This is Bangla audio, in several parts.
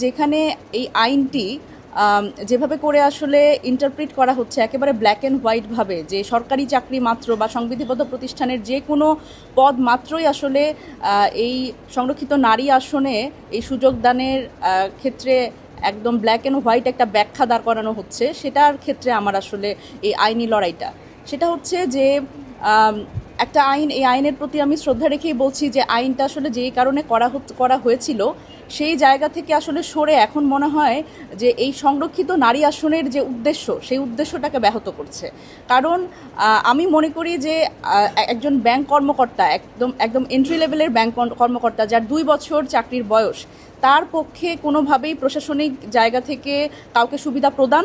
যেখানে এই আইনটি যেভাবে করে আসলে ইন্টারপ্রিট করা হচ্ছে একেবারে ব্ল্যাক অ্যান্ড হোয়াইটভাবে, যে সরকারি চাকরি মাত্র বা সংবিধিবদ্ধ প্রতিষ্ঠানের যে কোনো পদ মাত্রই আসলে এই সংরক্ষিত নারী আসনে এই সুযোগ দানের ক্ষেত্রে একদম ব্ল্যাক অ্যান্ড হোয়াইট একটা ব্যাখ্যা দাঁড় করানো হচ্ছে, সেটার ক্ষেত্রে আমার আসলে এই আইনি লড়াইটা সেটা হচ্ছে যে একটা আইন, এই আইনের প্রতি আমি শ্রদ্ধা রেখেই বলছি যে আইনটা আসলে যেই কারণে করা হয়েছিল সেই জায়গা থেকে আসলে সরে এখন মনে হয় যে এই সংরক্ষিত নারী আসনের যে উদ্দেশ্য সেই উদ্দেশ্যটাকে ব্যাহত করছে। কারণ আমি মনে করি যে একজন ব্যাংক কর্মকর্তা, একদম এন্ট্রি লেভেলের ব্যাংক কর্মকর্তা যার 2 বছর চাকরির বয়স, তার পক্ষে কোনোভাবেই প্রশাসনিক জায়গা থেকে কাউকে সুবিধা প্রদান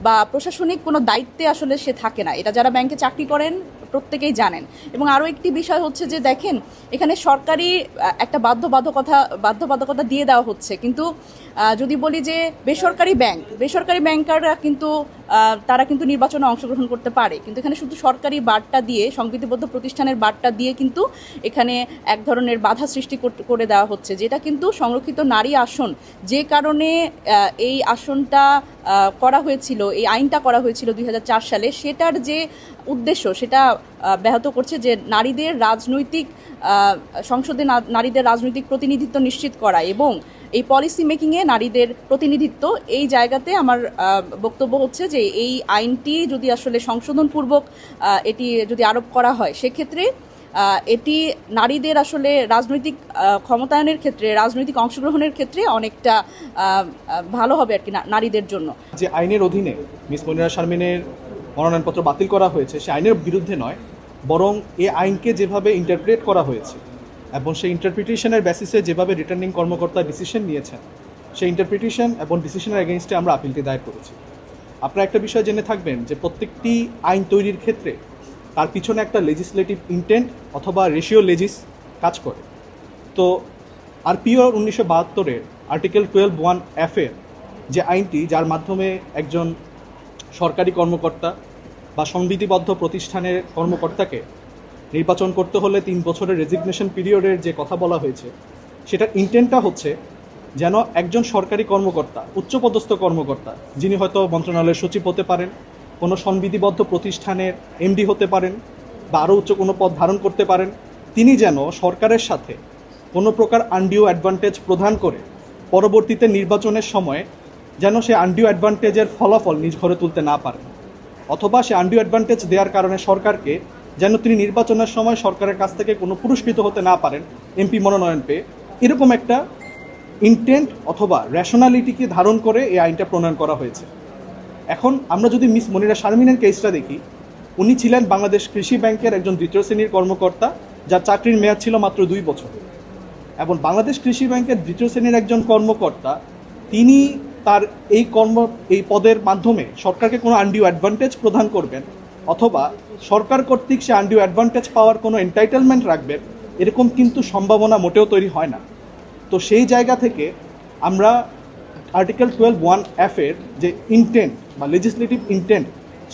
বা প্রশাসনিক কোনো দায়িত্বে আসলে সে থাকে না। এটা যারা ব্যাংকে চাকরি করেন প্রত্যেকেই জানেন। এবং আরও একটি বিষয় হচ্ছে যে দেখেন, এখানে সরকারি একটা বাধ্যবাধকতা দিয়ে দেওয়া হচ্ছে, কিন্তু যদি বলি যে বেসরকারি ব্যাংকাররা কিন্তু তারা কিন্তু নির্বাচনে অংশগ্রহণ করতে পারে, কিন্তু এখানে শুধু সরকারি বার্তা দিয়ে, সংবিধিবদ্ধ প্রতিষ্ঠানের বার্তা দিয়ে কিন্তু এখানে এক ধরনের বাধা সৃষ্টি করে দেওয়া হচ্ছে, যেটা কিন্তু সংরক্ষিত নারী আসন যে কারণে এই আসনটা করা হয়েছিল, এই আইনটা করা হয়েছিল 2004 সালে, সেটার যে উদ্দেশ্য সেটা ব্যাহত করছে, যে নারীদের রাজনৈতিক সংসদে নারীদের রাজনৈতিক প্রতিনিধিত্ব নিশ্চিত করা এবং এই পলিসি মেকিংয়ে নারীদের প্রতিনিধিত্ব। এই জায়গাতে আমার বক্তব্য হচ্ছে যে এই আইনটি যদি আসলে সংশোধনপূর্বক এটি যদি আরোপ করা হয়, সেক্ষেত্রে এটি নারীদের আসলে রাজনৈতিক ক্ষমতায়নের ক্ষেত্রে, রাজনৈতিক অংশগ্রহণের ক্ষেত্রে অনেকটা ভালো হবে আর কি নারীদের জন্য। যে আইনের অধীনে মিস মনিরা শারমিনের মনোনয়নপত্র বাতিল করা হয়েছে সে আইনের বিরুদ্ধে নয়, বরং এই আইনকে যেভাবে ইন্টারপ্রেট করা হয়েছে এবং সেই ইন্টারপ্রিটেশনের বেসিসে যেভাবে রিটার্নিং কর্মকর্তা ডিসিশন নিয়েছেন, সেই ইন্টারপ্রিটেশন এবং ডিসিশনের এগেনস্টে আমরা আপিলটি দায়ের করেছি। আপনারা একটা বিষয় জেনে থাকবেন যে প্রত্যেকটি আইন তৈরির ক্ষেত্রে তার পিছনে একটা লেজিসলেটিভ ইন্টেন্ট অথবা রেশিও লেজিস কাজ করে। তো আরপিও 1972-এর আর্টিকেল 12(1)F যে আইনটি, যার মাধ্যমে একজন সরকারি কর্মকর্তা বা সংবিধিবদ্ধ প্রতিষ্ঠানের কর্মকর্তাকে নির্বাচন করতে হলে 3 বছরের রেজিগনেশন পিরিয়ডের যে কথা বলা হয়েছে, সেটার ইন্টেন্টটা হচ্ছে যেন একজন সরকারি কর্মকর্তা, উচ্চপদস্থ কর্মকর্তা, যিনি হয়তো মন্ত্রণালয়ের সচিব হতে পারেন, কোনো সংবিধিবদ্ধ প্রতিষ্ঠানের এমডি হতে পারেন বা আরও উচ্চ কোনো পদ ধারণ করতে পারেন, তিনি যেন সরকারের সাথে কোনো প্রকার আনডিউ অ্যাডভান্টেজ প্রদান করে পরবর্তীতে নির্বাচনের সময়ে যেন সে আনডিউ অ্যাডভান্টেজের ফলাফল নিজ ঘরে তুলতে না পারেন, অথবা সে আনডিউ অ্যাডভান্টেজ দেওয়ার কারণে সরকারকে যেন তিনি নির্বাচনের সময় সরকারের কাছ থেকে কোনো পুরস্কৃত হতে না পারেন এমপি মনোনয়ন পেয়ে। এরকম একটা ইন্টেন্ট অথবা র্যাশনালিটিকে ধারণ করে এই আইনটা প্রণয়ন করা হয়েছে। এখন আমরা যদি মিস মনিরা শারমিনের কেসটা দেখি, উনি ছিলেন বাংলাদেশ কৃষি ব্যাংকের একজন 2য় শ্রেণীর কর্মকর্তা, যার চাকরির মেয়াদ ছিল মাত্র 2 বছর। এবং বাংলাদেশ কৃষি ব্যাংকের 2য় শ্রেণীর একজন কর্মকর্তা, তিনি তার এই পদের মাধ্যমে সরকারকে কোনো আনডিউ অ্যাডভান্টেজ প্রদান করবেন অথবা সরকার কর্তৃক সে আনডিউ অ্যাডভান্টেজ পাওয়ার কোনো এন্টাইটেলমেন্ট রাখবেন, এরকম কিন্তু সম্ভাবনা মোটেও তৈরি হয় না। তো সেই জায়গা থেকে আমরা আর্টিকেল 12(1)F যে ইন্টেন্ট বা লেজিসলেটিভ ইন্টেন্ট,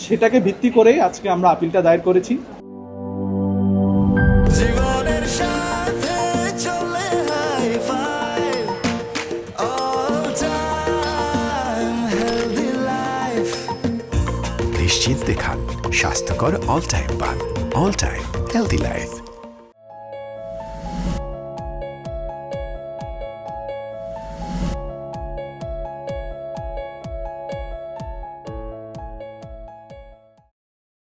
সেটাকে ভিত্তি করেই আজকে আমরা আপিলটা দায়ের করেছি। নিশ্চিন্তে খান স্বাস্থ্যকর অল টাইম পান, অল টাইম হেলদি লাইফ।